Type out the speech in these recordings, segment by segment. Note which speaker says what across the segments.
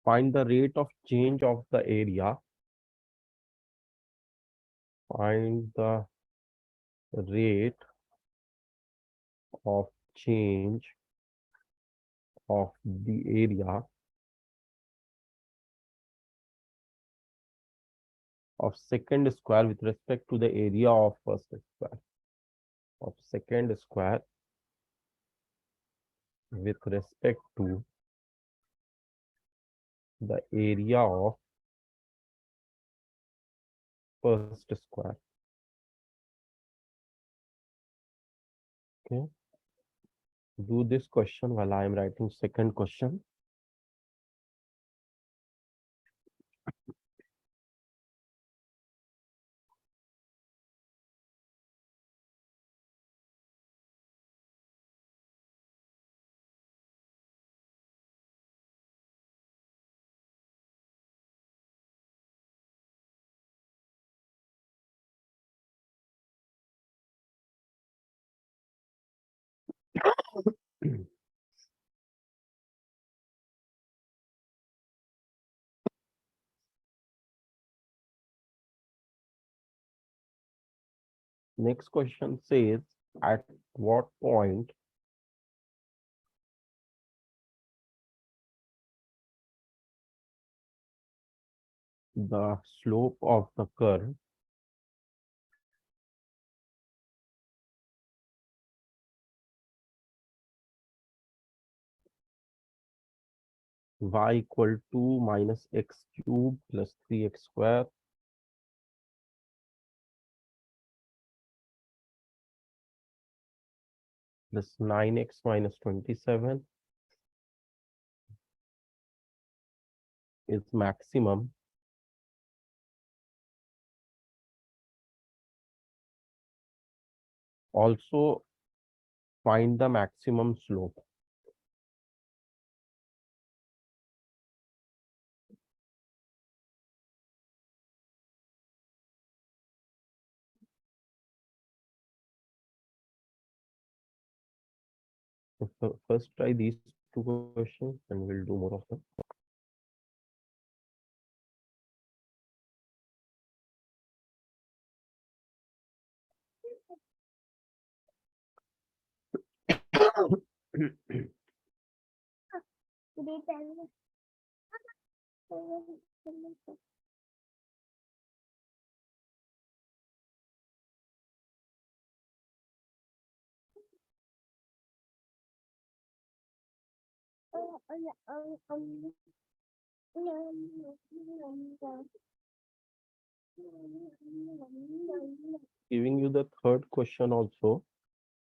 Speaker 1: Find the rate of change of the area. Find the rate of change of the area of second square with respect to the area of first square. Of second square with respect to the area of first square. Okay. Do this question while I am writing second question. Next question says, at what point the slope of the curve y equal to minus x cube plus 3x square plus 9x minus 27 is maximum. Also find the maximum slope. So first try these two questions and we'll do more of them. Giving you the third question also.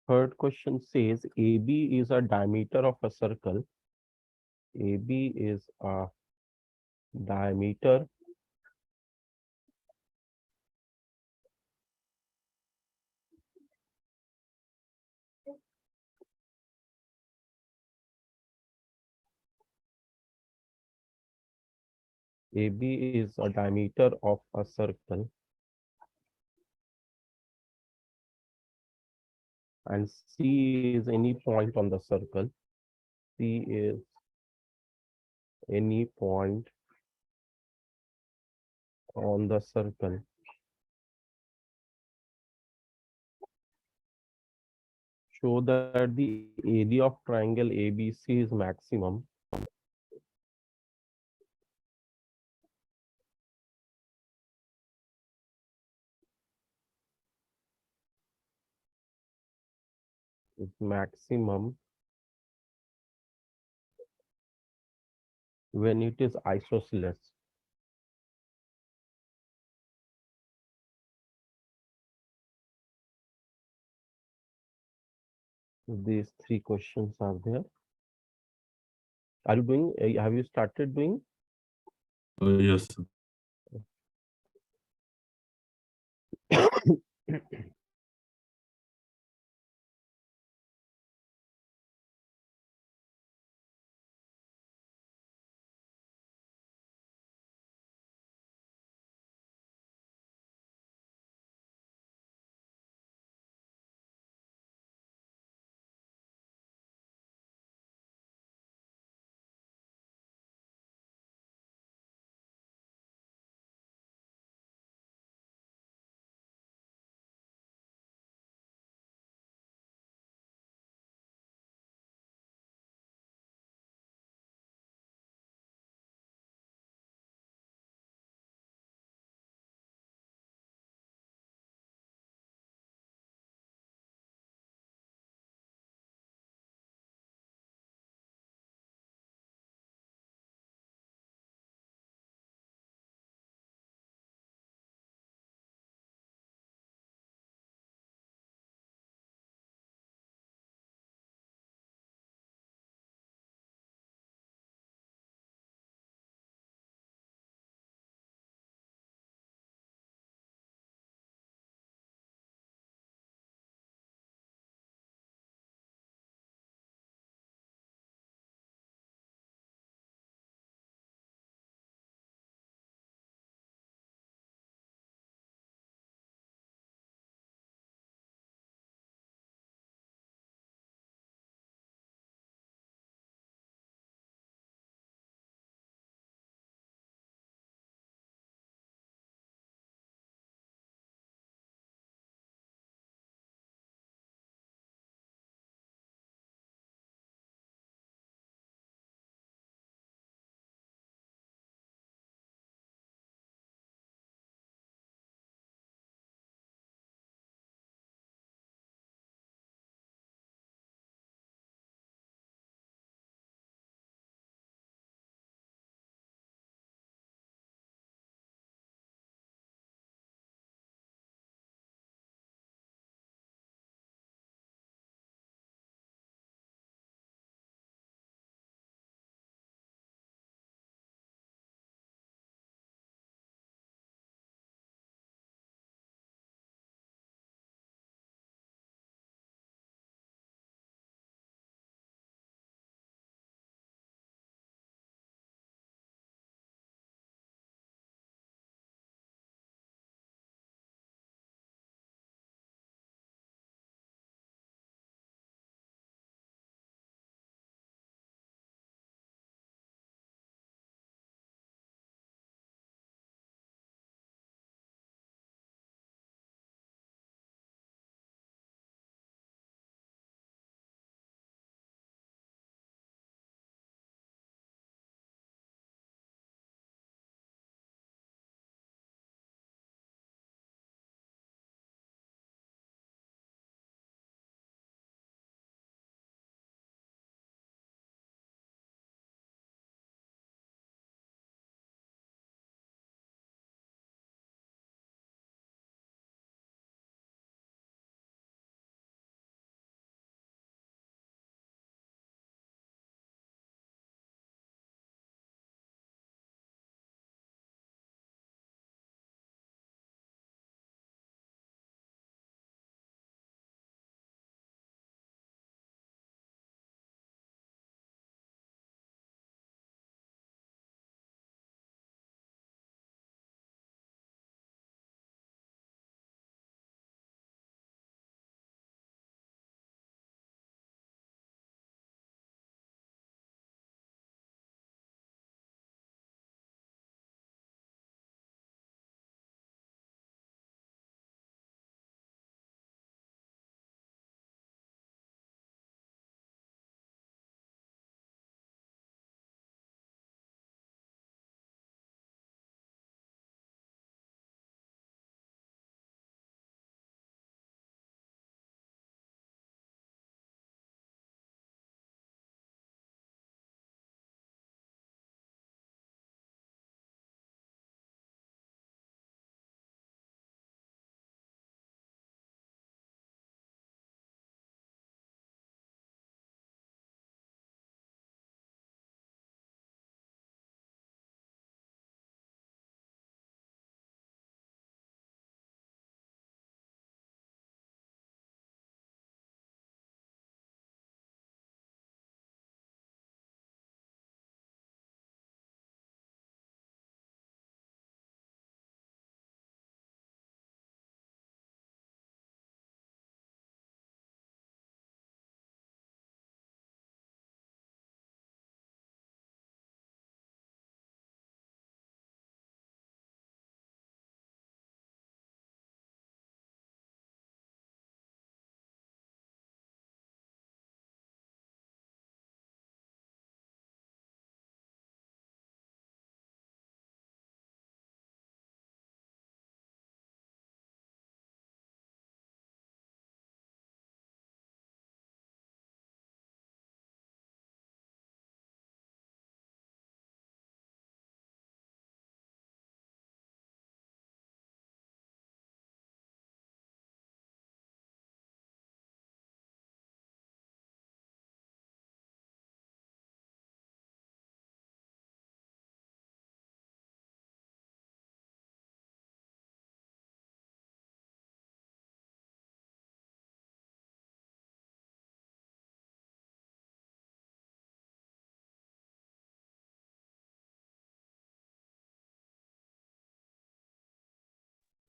Speaker 1: Third question says AB is a diameter of a circle. AB is a diameter AB is a diameter of a circle and C is any point on the circle. C is any point on the circle. Show that the area of triangle ABC is maximum. Is maximum when it is isosceles. These three questions are there. Are you doing? Have you started doing?
Speaker 2: Yes.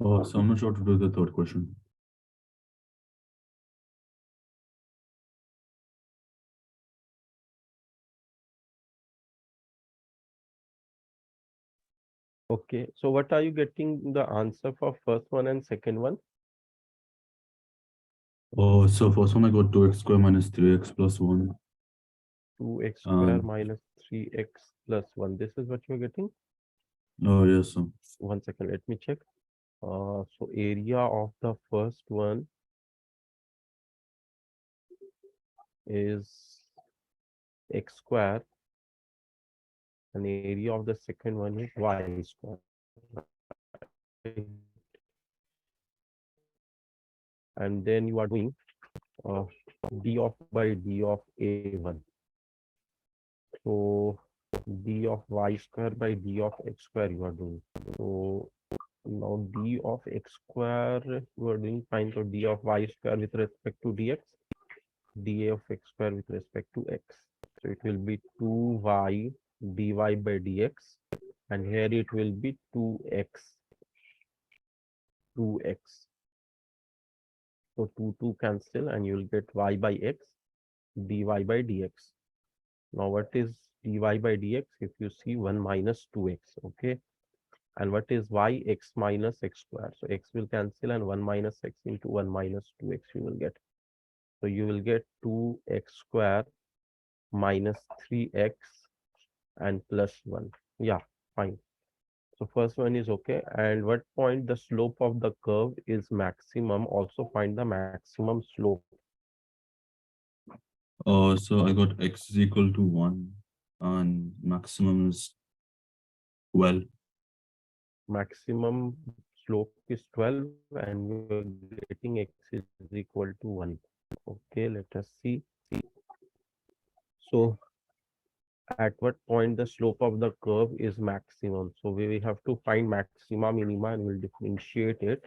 Speaker 2: So I'm not sure to do the third question.
Speaker 1: Okay, so what are you getting the answer for first one and second one?
Speaker 2: So first one I got 2x square minus 3x plus 1.
Speaker 1: 2x square
Speaker 2: And
Speaker 1: minus 3x plus 1. This is what you're getting?
Speaker 2: yes, sir.
Speaker 1: 1 second, let me check. So area of the first one is x square and area of the second one is y square, right? And then you are doing uh, d of by d of a1. So d of y square by d of x square you are doing. So now d of x square you are doing fine. So d of y square with respect to dx, dA of x square with respect to x. So it will be 2y dy by dx, and here it will be 2x. So 2 cancel and you will get y by x dy by dx. Now what is dy by dx? If you see 1 minus 2x, okay. And what is y? X minus x square. So x will cancel and 1 minus x into 1 minus 2x you will get. So you will get 2x square minus 3x and plus 1. Yeah, fine. So first one is okay. And what point the slope of the curve is maximum? Also find the maximum slope.
Speaker 2: So I got x is equal to 1 and maximum is 12.
Speaker 1: Maximum slope is 12 and you're getting x is equal to 1. Okay, let us see. So at what point the slope of the curve is maximum? So we have to find maxima, minima, and we'll differentiate it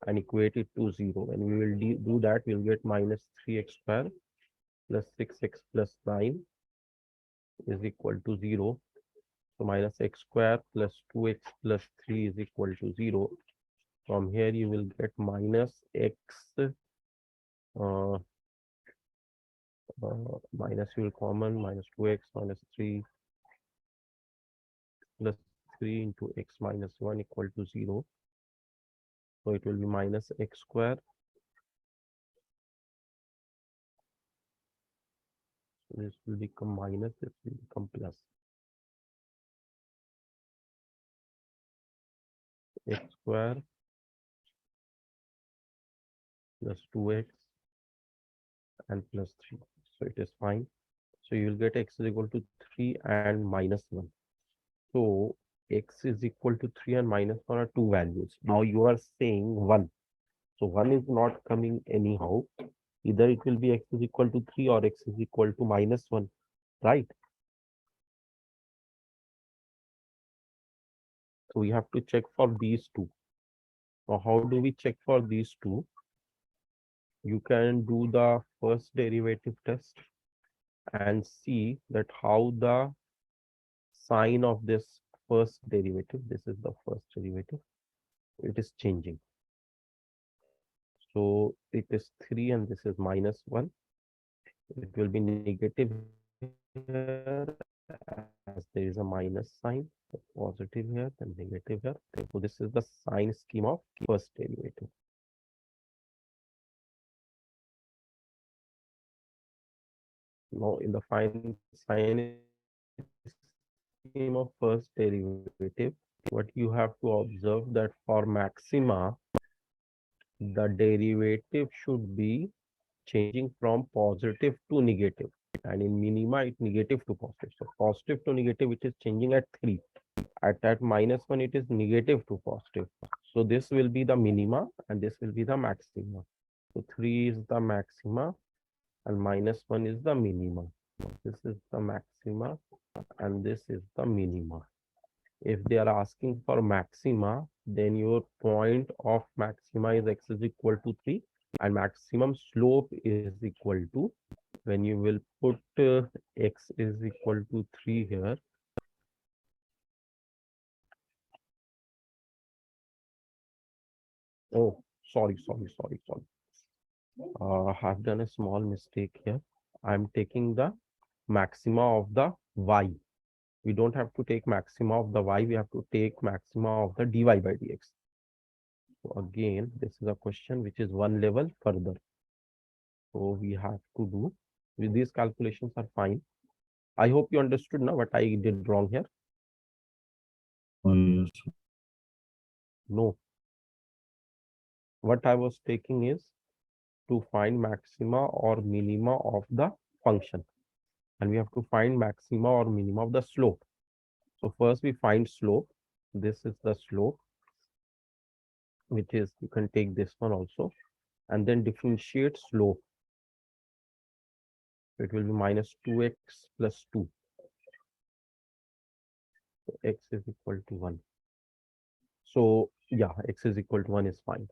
Speaker 1: and equate it to 0. And we will do that, we'll get minus 3x square plus 6x plus 9 is equal to 0. So minus x square plus 2x plus 3 is equal to 0. From here you will get minus x uh, minus you will common minus 2x minus 3 plus 3 into x minus 1 equal to 0. So it will be minus x square. So this will become minus, this will become plus. X square plus 2x and plus 3. So it is fine. So you will get x is equal to 3 and minus 1. So x is equal to 3 and minus 1 are two values. Now you are saying 1. So 1 is not coming anyhow. Either it will be x is equal to 3 or x is equal to minus 1, right? So we have to check for these two. Now how do we check for these two? You can do the first derivative test and see that how the sign of this first derivative, this is the first derivative, it is changing. So it is 3 and this is minus 1. It will be negative here as there is a minus sign, positive here, then negative here. So this is the sign scheme of first derivative. Now in the final sign scheme of first derivative, what you have to observe that for maxima, the derivative should be changing from positive to negative. And in minima, it negative to positive. So positive to negative, it is changing at 3. At minus 1, it is negative to positive. So this will be the minima and this will be the maxima. So 3 is the maxima and minus 1 is the minima. This is the maxima and this is the minima. If they are asking for maxima, then your point of maxima is x is equal to 3 and maximum slope is equal to, when you will put x is equal to 3 here, Oh, sorry. I've done a small mistake here. I'm taking the maxima of the y. We don't have to take maxima of the y. We have to take maxima of the dy by dx. So again, this is a question which is one level further. So we have to do with these calculations are fine. I hope you understood now what I did wrong here.
Speaker 2: Oh, yes.
Speaker 1: No, what I was taking is to find maxima or minima of the function. And we have to find maxima or minima of the slope. So first we find slope. This is the slope, which is, you can take this one also, and then differentiate slope. It will be minus 2x plus 2. So x is equal to 1. So yeah, x is equal to 1 is fine.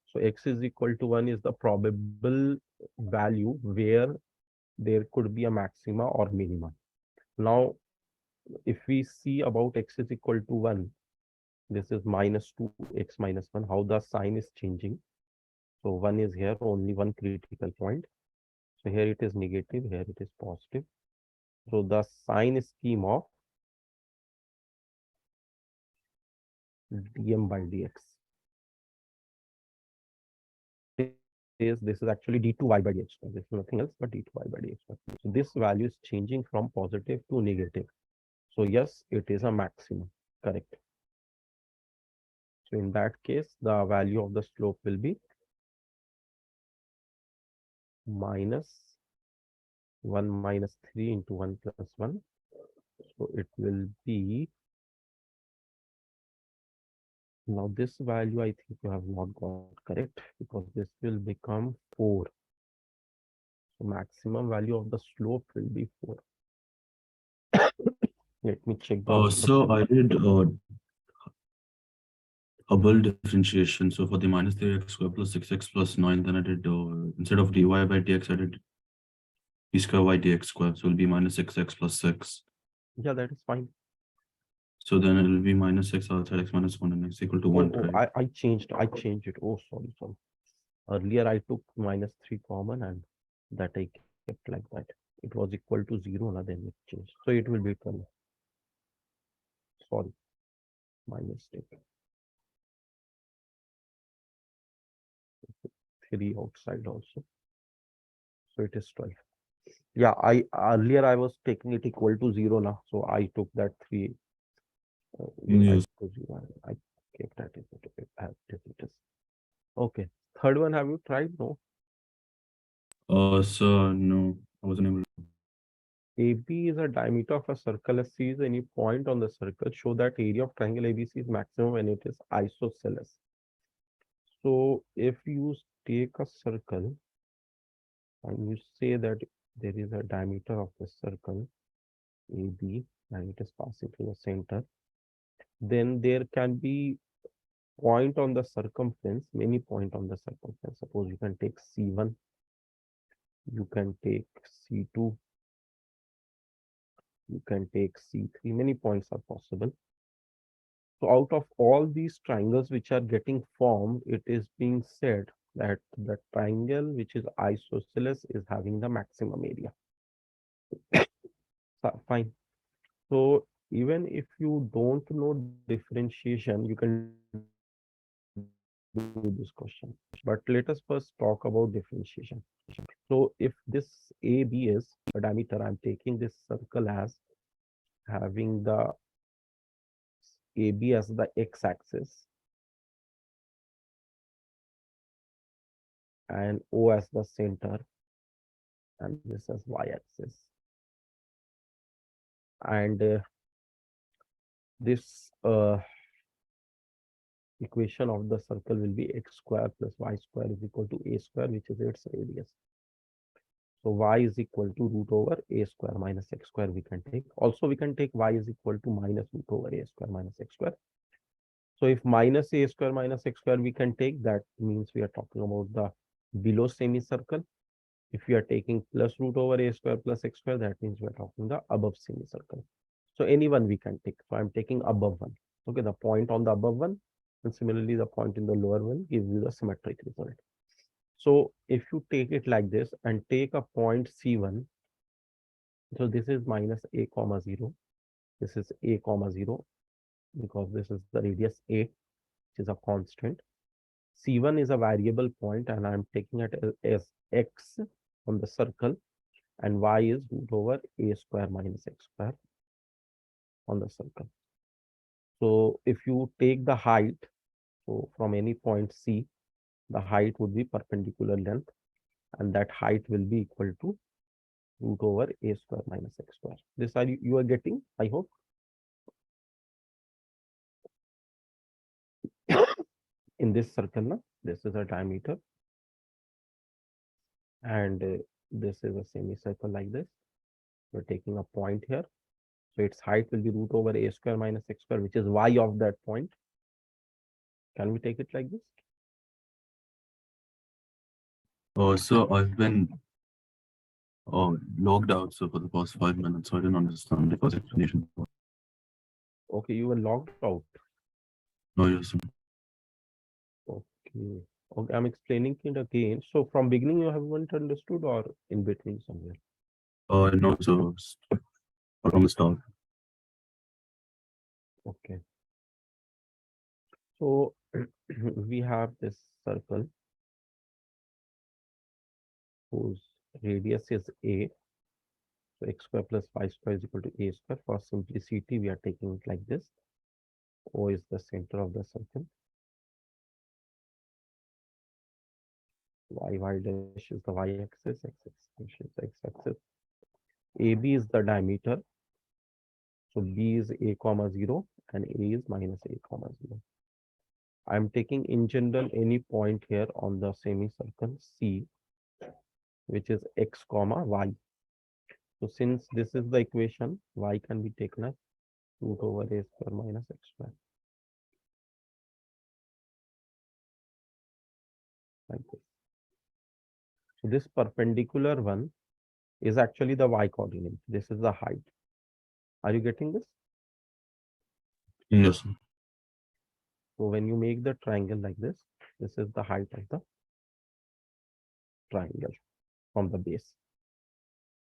Speaker 1: So x is equal to 1 is the probable value where there could be a maxima or minima. Now, if we see about x is equal to 1, this is minus 2x minus 1, how the sign is changing. So 1 is here, only one critical point. So here it is negative, here it is positive. So the sign scheme of dm by dx is, this is actually d2y by dx. This is nothing else but d2y by dx. So this value is changing from positive to negative. So yes, it is a maximum, correct. So in that case, the value of the slope will be minus 1 minus 3 into 1 plus 1. So it will be, now this value I think you have not got correct, because this will become 4. So maximum value of the slope will be 4. Let me check the answer.
Speaker 2: So I did Hubble differentiation. So for the minus 3x square plus 6x plus 9, then I did, instead of dy by dx, I did d square y dx square. So it'll be minus 6x plus 6.
Speaker 1: Yeah, that is fine.
Speaker 2: So then it will be minus 6 outside x minus 1 and x equal to 1,
Speaker 1: Oh,
Speaker 2: right?
Speaker 1: I changed it. Oh, sorry. Earlier I took minus 3 common, and that I kept like that. It was equal to 0, now then it changed. So it will be 12. Sorry, my mistake. 3 outside also. So it is 12. Yeah, I earlier I was taking it equal to 0 now. So I took that 3 inside
Speaker 2: Yes.
Speaker 1: to 0. I kept that as it is. Okay. Third one, have you tried? No.
Speaker 2: So no, I wasn't able to.
Speaker 1: AB is a diameter of a circle. Sees any point on the circle. Show that area of triangle ABC is maximum when it is isosceles. So if you take a circle and you say that there is a diameter of the circle AB and it is passing through the center, then there can be point on the circumference, many point on the circumference. Suppose you can take C1, you can take C2, you can take C3, many points are possible. So out of all these triangles which are getting formed, it is being said that the triangle which is isosceles is having the maximum area. So, fine. So even if you don't know differentiation, you can do this question. But let us first talk about differentiation. So if this AB is a diameter, I'm taking this circle as having the AB as the x-axis and O as the center and this as y-axis. And this equation of the circle will be x square plus y square is equal to a square, which is its radius. So y is equal to root over a square minus x square we can take. Also, we can take y is equal to minus root over a square minus x square. So if minus a square minus x square we can take, that means we are talking about the below semicircle. If we are taking plus root over a square plus x square, that means we are talking the above semicircle. So any one we can take. So I'm taking above one. Okay, the point on the above one. And similarly, the point in the lower one gives you the symmetric result. So if you take it like this and take a point C1, so this is minus a comma 0. This is a comma 0 because this is the radius a, which is a constant. C1 is a variable point and I'm taking it as x on the circle, and y is root over a square minus x square on the circle. So if you take the height, so from any point C, the height would be perpendicular length, and that height will be equal to root over a square minus x square. This are you are getting, I hope. In this circle, na, this is a diameter, and this is a semicircle like this. We're taking a point here. So its height will be root over a square minus x square, which is y of that point. Can we take it like this?
Speaker 2: So I've been logged out so for the past 5 minutes, so I didn't understand the first explanation.
Speaker 1: Okay, you were logged out.
Speaker 2: No, yes, sir.
Speaker 1: Okay. Okay, I'm explaining it again. So from beginning you haven't understood or in between somewhere?
Speaker 2: No, so from the start.
Speaker 1: Okay. So we have this circle whose radius is a. So x square plus y square is equal to a square. For simplicity, we are taking it like this. O is the center of the circle. Y dash is the y-axis, x-axis is the x-axis. AB is the diameter. So B is a comma 0 and A is minus a comma 0. I'm taking in general any point here on the semicircle C, which is x comma y. So since this is the equation, y can be taken as root over a square minus x square. Like this. So this perpendicular one is actually the y coordinate. This is the height. Are you getting this?
Speaker 2: Yes, sir.
Speaker 1: So when you make the triangle like this is the height of the triangle from the base.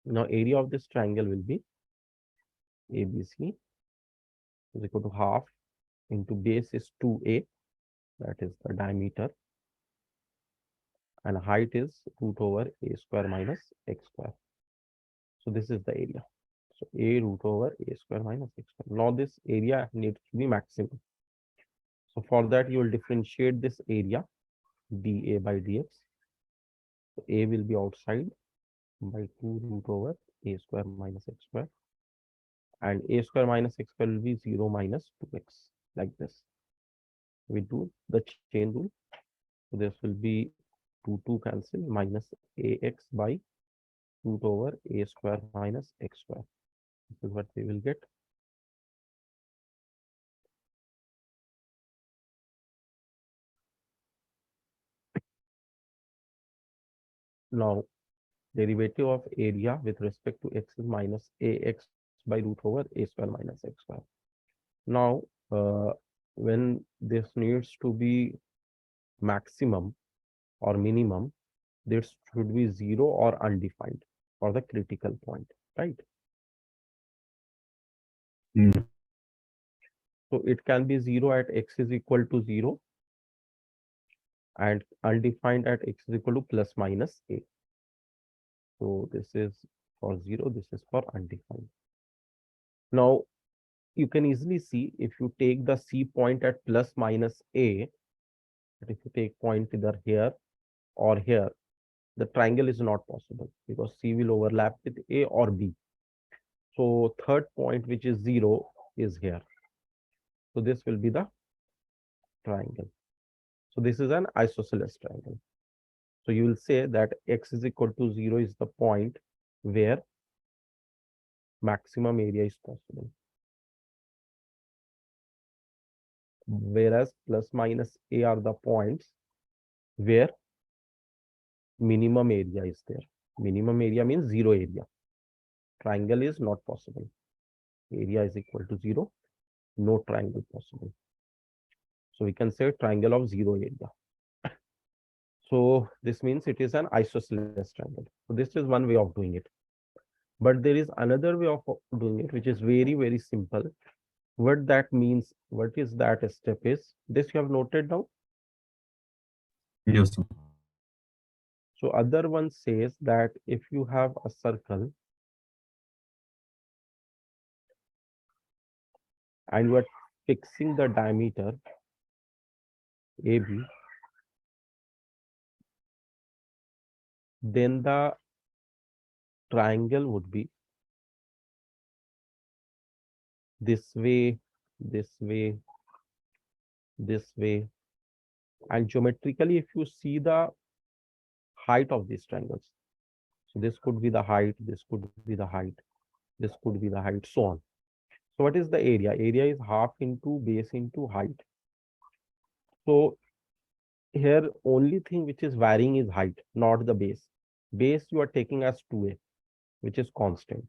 Speaker 1: Now area of this triangle will be ABC is equal to half into base is 2a, that is the diameter, and height is root over a square minus x square. So this is the area. So a root over a square minus x square. Now this area needs to be maximum. So for that you will differentiate this area dA by dx. So a will be outside by 2 root over a square minus x square, and a square minus x square will be 0 minus 2x, like this. We do the chain rule. So this will be 2 cancel minus ax by root over a square minus x square. This is what we will get. Now derivative of area with respect to x is minus ax by root over a square minus x square. Now when this needs to be maximum or minimum, this should be 0 or undefined for the critical point, right?
Speaker 2: Mm.
Speaker 1: So it can be 0 at x is equal to 0 and undefined at x is equal to plus minus a. So this is for 0, this is for undefined. Now you can easily see if you take the C point at plus minus a, but if you take point either here or here, the triangle is not possible because C will overlap with A or B. So third point, which is 0, is here. So this will be the triangle. So this is an isosceles triangle. So you will say that x is equal to 0 is the point where maximum area is possible. Whereas plus minus a are the points where minimum area is there. Minimum area means 0 area. Triangle is not possible. Area is equal to 0. No triangle possible. So we can say triangle of zero area. So this means it is an isosceles triangle. So this is one way of doing it. But there is another way of doing it, which is very, very simple. What that means, what is that step is, this you have noted down.
Speaker 2: Yes, sir.
Speaker 1: So other one says that if you have a circle and you are fixing the diameter AB, then the triangle would be this way, this way, this way. And geometrically, if you see the height of these triangles, so this could be the height, this could be the height, this could be the height, so on. So what is the area? Area is half into base into height. So here only thing which is varying is height, not the base. Base you are taking as 2a, which is constant.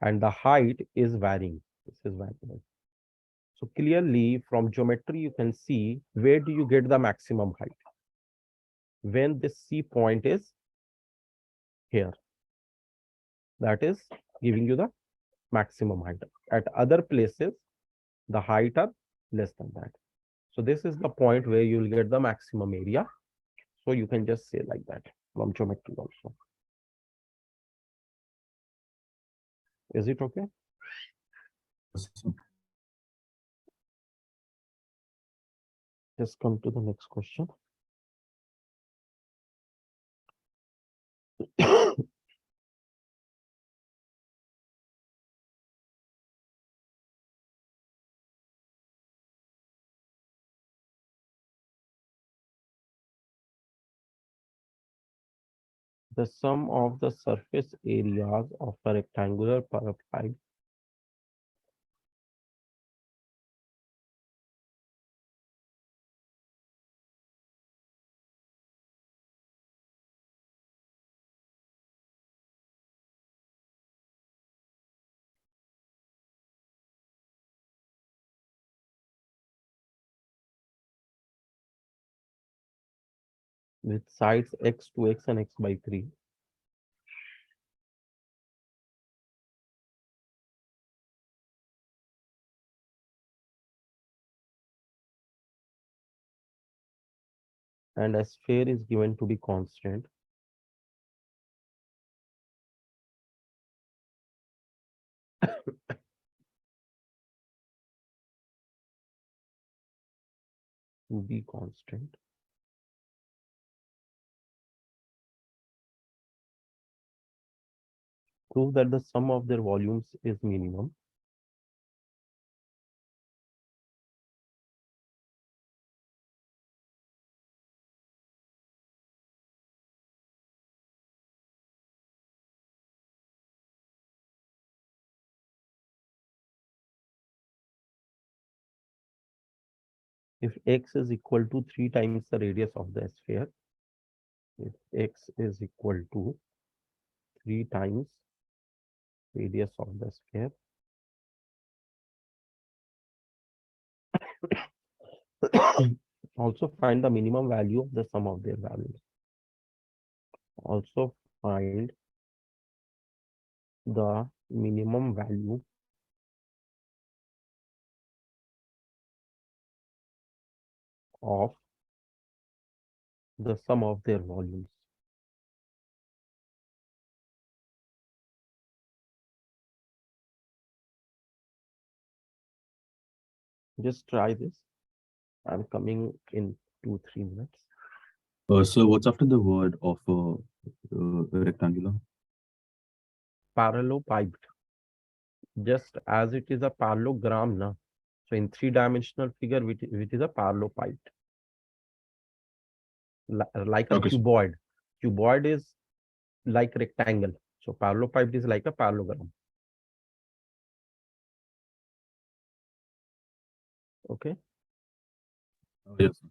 Speaker 1: And the height is varying. This is variable. So clearly from geometry, you can see where do you get the maximum height? When this C point is here, that is giving you the maximum height. At other places, the height are less than that. So this is the point where you will get the maximum area. So you can just say like that from geometry also. Is it okay?
Speaker 2: Yes, sir.
Speaker 1: Just come to the next question. The sum of the surface areas of a rectangular parapet with sides x to x and x by 3 and a sphere is given to be constant, to be constant. Prove that the sum of their volumes is minimum. If x is equal to 3 times the radius of the sphere, if x is equal to 3 times radius of the sphere, also find the minimum value of the sum of their values. Also find the minimum value of the sum of their volumes. Just try this. I'm coming in 2-3 minutes.
Speaker 2: So what's after the word of rectangular?
Speaker 1: Parallelopiped. Just as it is a parallelogram, na? So in 3-dimensional figure, which is a parallelopiped, like a
Speaker 2: Okay, sir.
Speaker 1: cuboid. Cuboid is like rectangle. So parallelopiped is like a parallelogram. Okay.
Speaker 2: Yes, sir.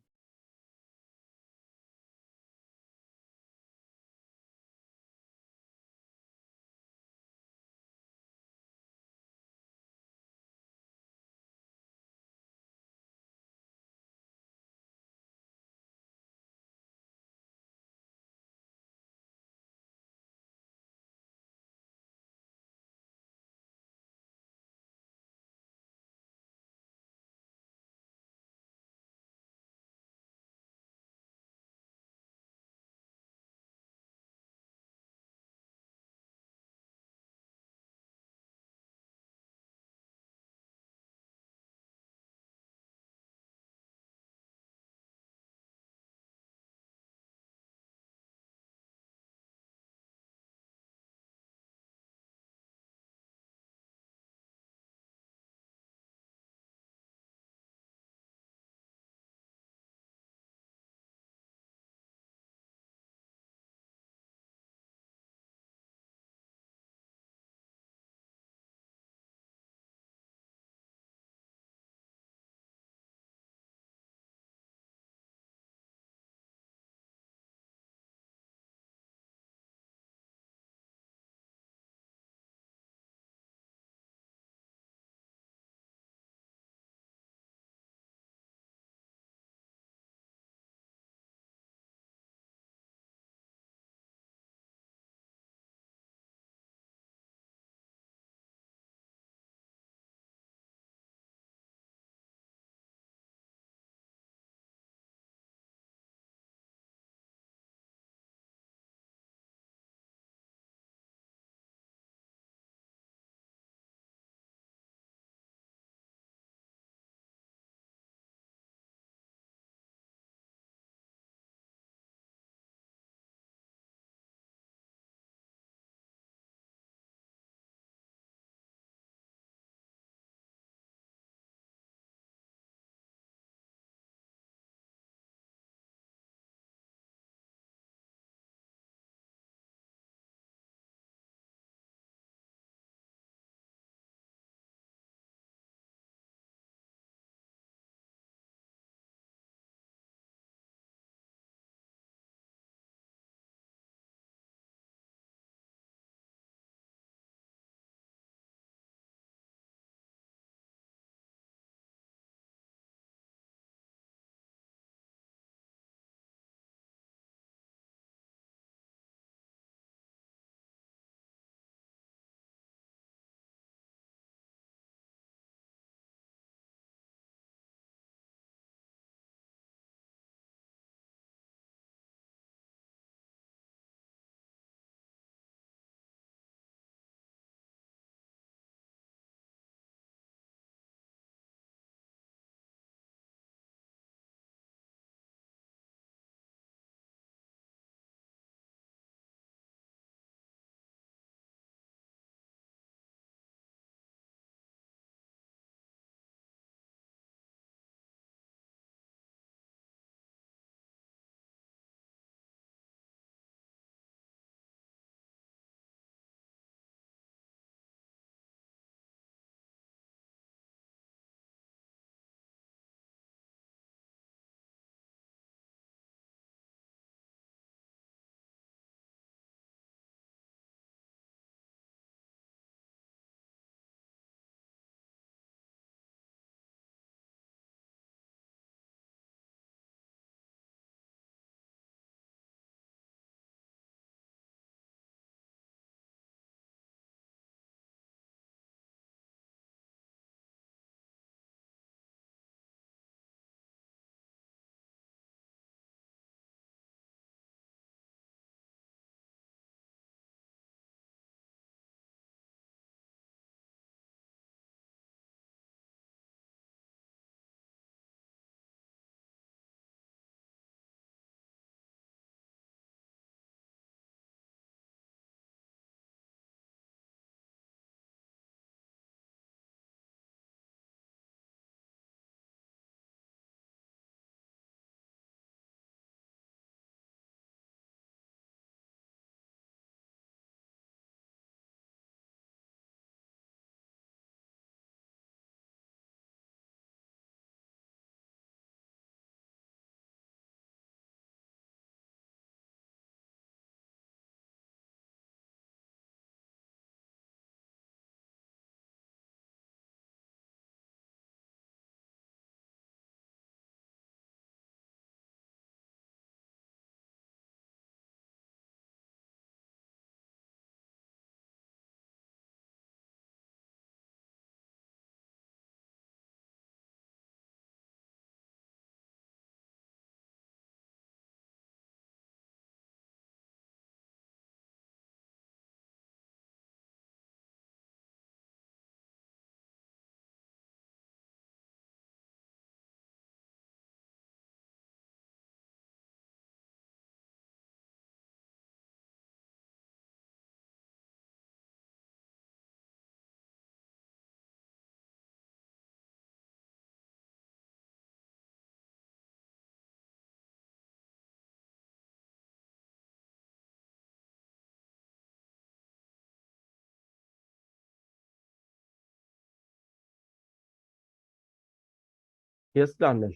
Speaker 1: Yes, Darnell.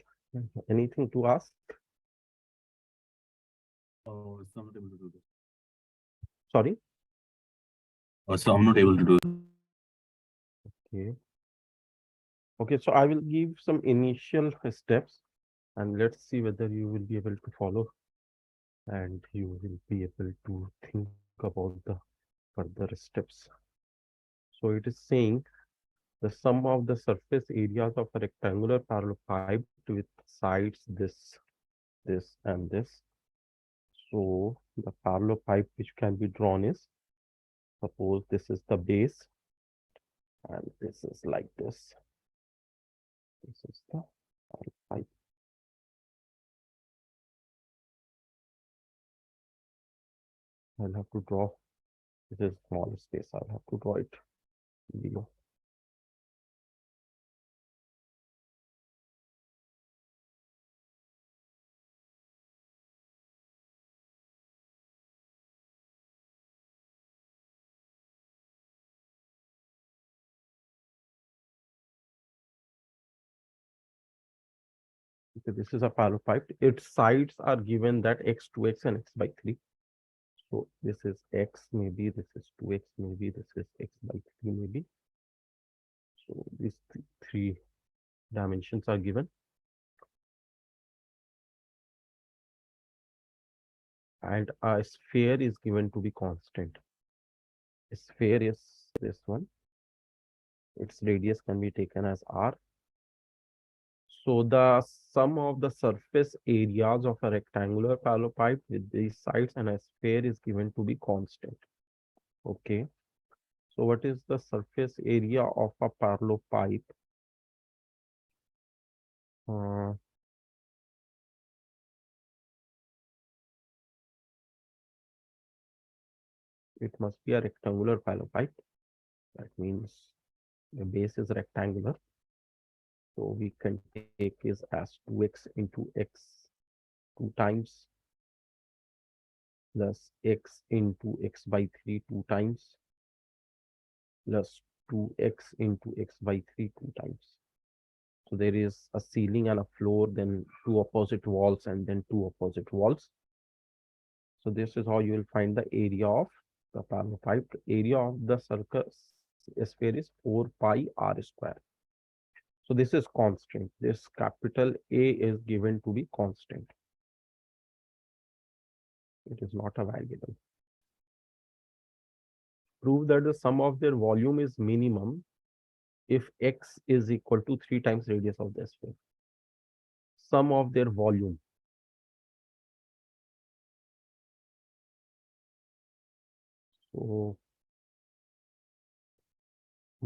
Speaker 1: Anything to ask?
Speaker 2: Oh, so I'm not able to do this.
Speaker 1: Sorry.
Speaker 2: So I'm not able to do.
Speaker 1: Okay. Okay, so I will give some initial steps and let's see whether you will be able to follow and you will be able to think about the further steps. So it is saying the sum of the surface areas of a rectangular parallelepiped with sides this, and this. So the parallelepiped which can be drawn is, suppose this is the base and this is like this. This is the parallelepiped. I'll have to draw. This is small space. I'll have to draw it below. Okay, this is a parallelepiped. Its sides are given that x, 2x, and x by 3. So this is x, maybe this is 2x, maybe this is x by 3, maybe. So these three dimensions are given. And a sphere is given to be constant. A sphere is this one. Its radius can be taken as r. So the sum of the surface areas of a rectangular parallelepiped with these sides and a sphere is given to be constant. Okay. So what is the surface area of a parallelepiped? Uh, it must be a rectangular parallelepiped. That means the base is rectangular. So we can take is as 2x into x 2 times plus x into x by 3 2 times plus 2x into x by 3 2 times. So there is a ceiling and a floor, then two opposite walls, and then two opposite walls. So this is how you will find the area of the parallelepiped. Area of the circle sphere is 4 pi r square. So this is constant. This capital A is given to be constant. It is not a variable. Prove that the sum of their volume is minimum if x is equal to 3 times radius of the sphere. Sum of their volume. So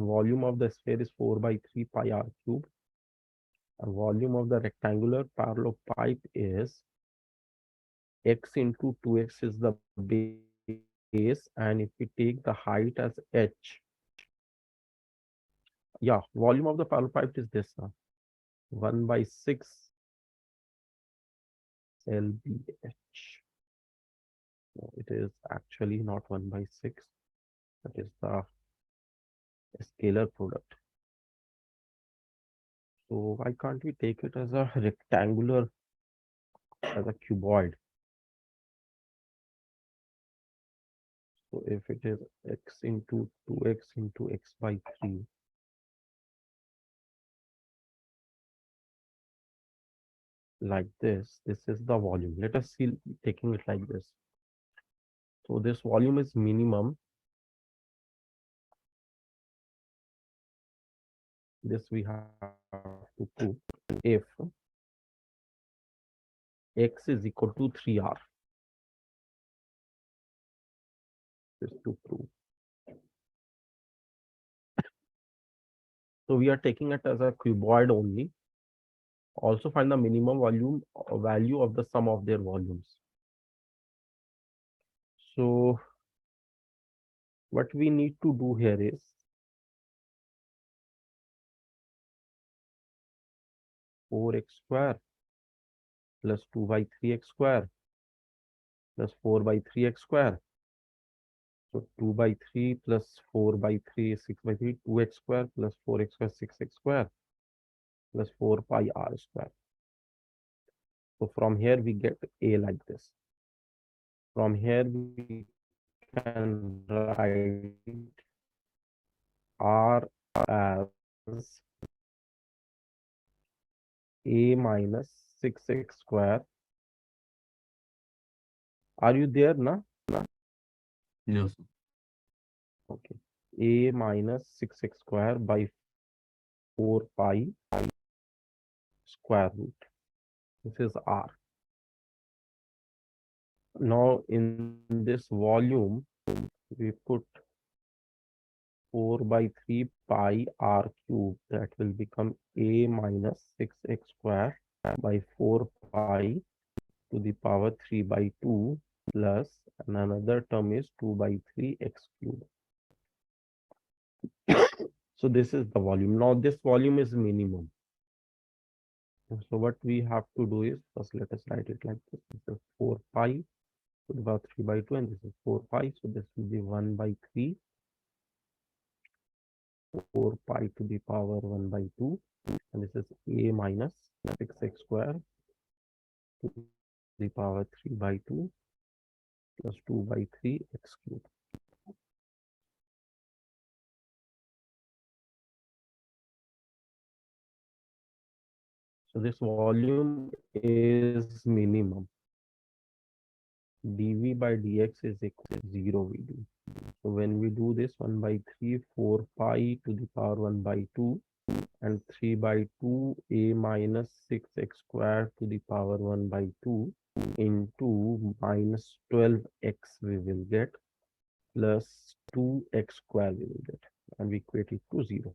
Speaker 1: volume of the sphere is 4 by 3 pi r cube. And volume of the rectangular parallelepiped is x into 2x is the base. And if we take the height as h, yeah, volume of the parallelepiped is this now, 1 by 6 lbh. No, it is actually not 1 by 6. That is the scalar product. So why can't we take it as a rectangular, as a cuboid? So if it is x into 2x into x by 3, like this is the volume. Let us see taking it like this. So this volume is minimum. This we have to prove if x is equal to 3r. This to prove. So we are taking it as a cuboid only. Also find the minimum volume value of the sum of their volumes. So what we need to do here is four x square plus 2 by 3x square plus 4 by 3x square. So 2 by 3 plus 4 by 3 is 6 by 3, 2x square plus 4x square, 6x square. plus 4 pi r square. So from here we get a like this. From here we can write r as a minus 6x square. Are you there, na?
Speaker 2: Yes, sir.
Speaker 1: Okay. A minus 6x square by 4 pi square root. This is r. Now in this volume, we put 4 by 3 pi r cube. That will become a minus 6x square by 4 pi to the power 3 by 2 plus, and another term is 2 by 3 x cube. So this is the volume. Now this volume is minimum. So what we have to do is, first let us write it like this. This is 4 pi to the power 3 by 2, and this is 4 pi. So this will be 1 by 3, 4 pi to the power 1 by 2, and this is a minus 6x square to the power 3 by 2 plus 2 by 3 x cube. So this volume is minimum. dv by dx is equal to 0 we do. So when we do this, 1 by 3, 4 pi to the power 1 by 2, and 3 by 2 a minus 6x square to the power 1 by 2 into minus 12x we will get, plus 2x square we will get, and we equate it to 0.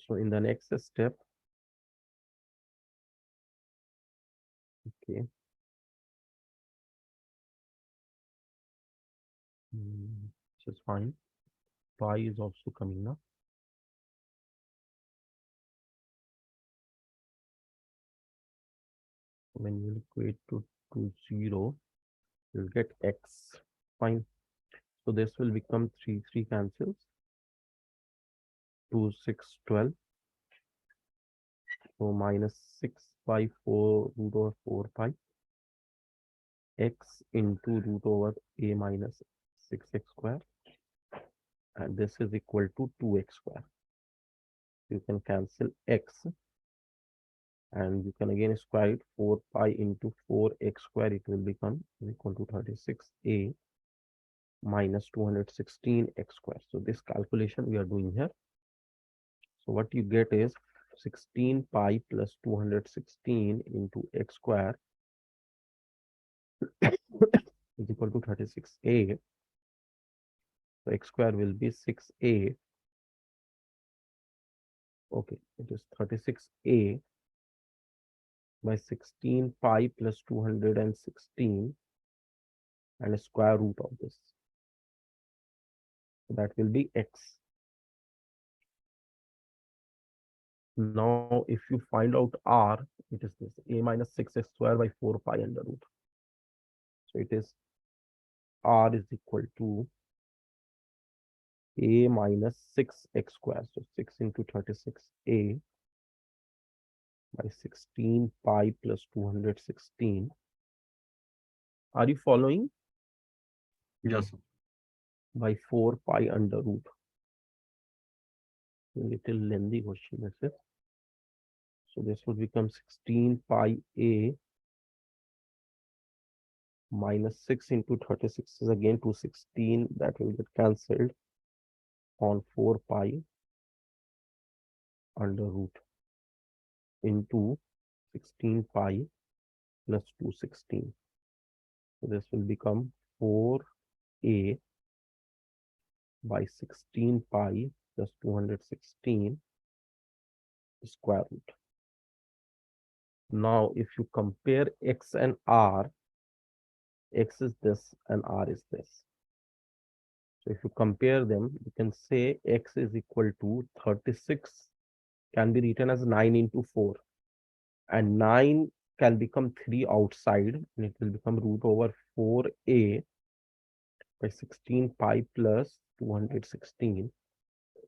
Speaker 1: So in the next step, okay, this is fine. Pi is also coming now. When you equate to 0, you'll get x. Fine. So this will become 3, 3 cancels. 2, 6, 12. So minus 6 by 4 root over 4 pi x into root over a minus 6x square, and this is equal to 2x square. You can cancel x, and you can again square it. 4 pi into 4x square, it will become equal to 36a minus 216x square. So this calculation we are doing here. So what you get is 16 pi plus 216 into x square is equal to 36a. So x square will be 6a. Okay, it is 36a by 16 pi plus 216 and a square root of this. So that will be x. Now, if you find out r, it is this a minus 6x square by 4 pi under root. So it is r is equal to a minus 6x square. So 6 into 36a by 16 pi plus 216. Are you following?
Speaker 2: Yes, sir.
Speaker 1: By 4 pi under root. A little lengthy question is it? So this would become 16 pi a minus 6 into 36 is again 216. That will get cancelled on 4 pi under root into 16 pi plus 216. So this will become 4a by 16 pi plus 216 square root. Now, if you compare x and r, x is this and r is this. So if you compare them, you can say x is equal to 36 can be written as 9 into 4, and 9 can become 3 outside, and it will become root over 4a by 16 pi plus 216.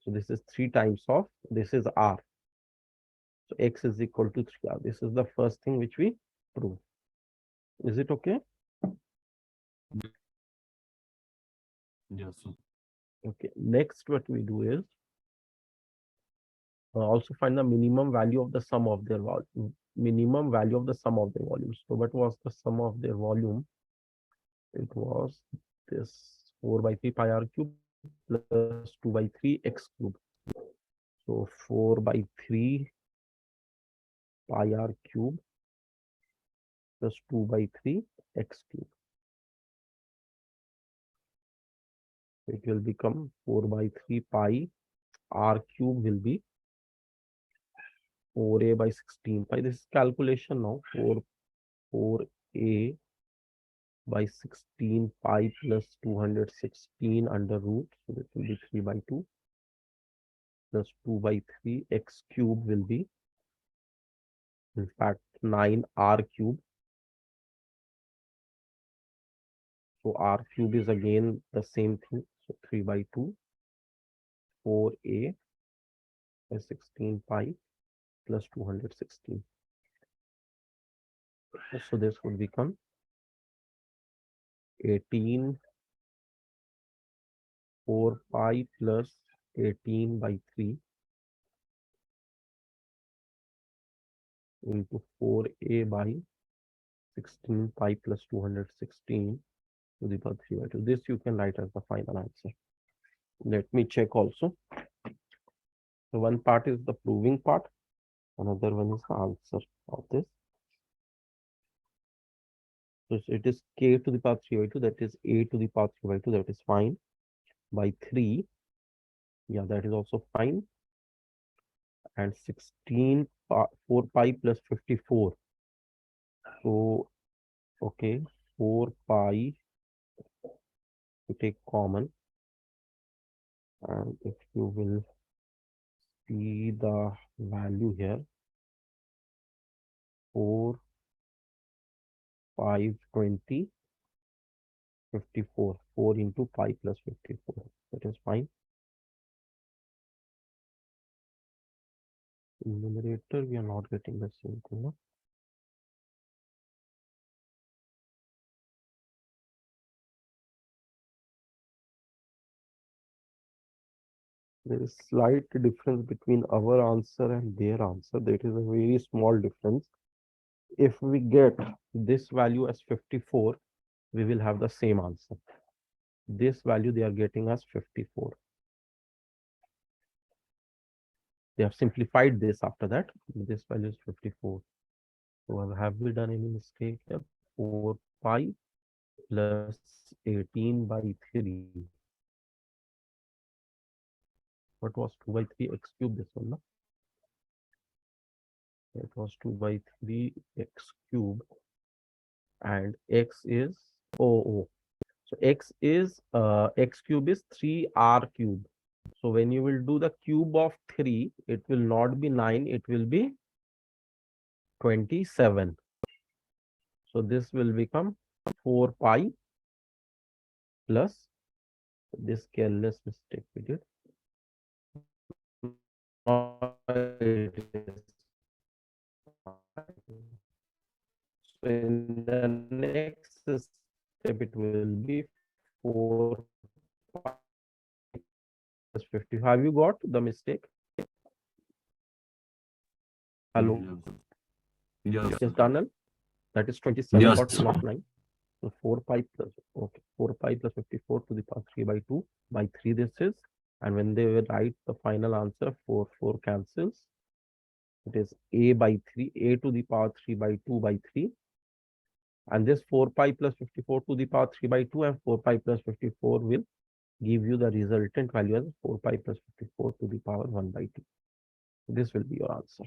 Speaker 1: So this is 3 times of, this is r. So x is equal to 3r. This is the first thing which we prove. Is it okay?
Speaker 2: Yes, sir.
Speaker 1: Okay. Next, what we do is also find the minimum value of the sum of their volume. Minimum value of the sum of their volumes. So what was the sum of their volume? It was this 4 by 3 pi r cube plus 2 by 3 x cube. So 4 by 3 pi r cube plus 2 by 3 x cube. It will become 4 by 3 pi r cube will be 4a by 16 pi. This is calculation now. 4a by 16 pi plus 216 under root. So this will be 3 by 2 plus 2 by 3 x cube will be, in fact, 9 r cube. So r cube is again the same thing. So 3 by 2, 4a by 16 pi plus 216. So this would become 18 4 pi plus 18 by 3 into 4a by 16 pi plus 216 to the power 3 by 2. This you can write as the final answer. Let me check also. So one part is the proving part. Another one is the answer of this. So it is k to the power 3 by 2. That is a to the power 3 by 2. That is fine. By 3. Yeah, that is also fine. And 16 4 pi plus 54. So, okay, 4 pi to take common. And if you will see the value here, 4, 5, 20, 54. 4 into 5 plus 54. That is fine. In numerator, we are not getting the same thing. No? There is slight difference between our answer and their answer. That is a very small difference. If we get this value as 54, we will have the same answer. This value they are getting as 54. They have simplified this after that. This value is 54. So have we done any mistake here? 4 pi plus 18 by 3. What was 2 by 3 x cube? This one, no? It was 2 by 3 x cube, and x is so x cube is 3r cube. So when you will do the cube of 3, it will not be 9, it will be 27. So this will become 4 pi plus this careless mistake we did. So in the next step, it will be 4 plus 50. Have you got the mistake? Hello.
Speaker 2: Yes.
Speaker 1: Yes, Darnell. That is 27,
Speaker 2: Yes.
Speaker 1: but not 9. So 4 pi plus, okay, 4 pi plus 54 to the power 3 by 2 by 3 this is. And when they will write the final answer, 4 cancels. It is a by 3, a to the power 3 by 2 by 3. And this 4 pi plus 54 to the power 3 by 2 and 4 pi plus 54 will give you the resultant value as 4 pi plus 54 to the power 1 by 2. This will be your answer.